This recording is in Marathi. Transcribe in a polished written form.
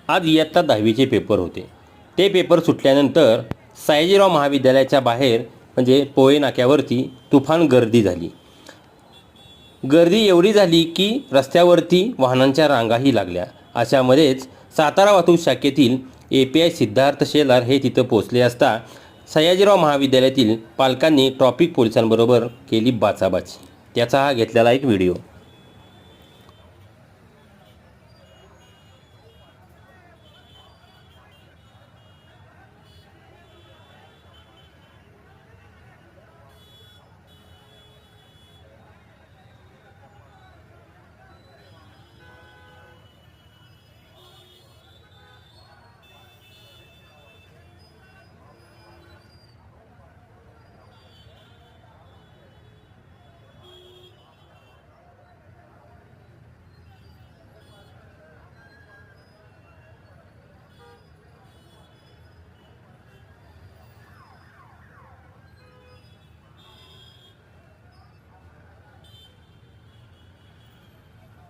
आज इयत्ता 10वीचे पेपर होते। ते पेपर सुटल्यानंतर सयाजीराव महाविद्यालयाच्या बाहेर म्हणजे पोळे नाक्यावरती तुफान गर्दी झाली। गर्दी एवढी झाली की रस्त्यावरती वाहनांच्या रांगाही लागल्या। अशामध्येच सातारा वाहतूक शाखेतील API सिद्धार्थ शेलार हे तिथं पोहोचले असता सयाजीराव महाविद्यालयातील पालकांनी ट्रॅफिक पोलिसांबरोबर केली बाचाबाची। त्याचा हा घेतलेला एक व्हिडिओ।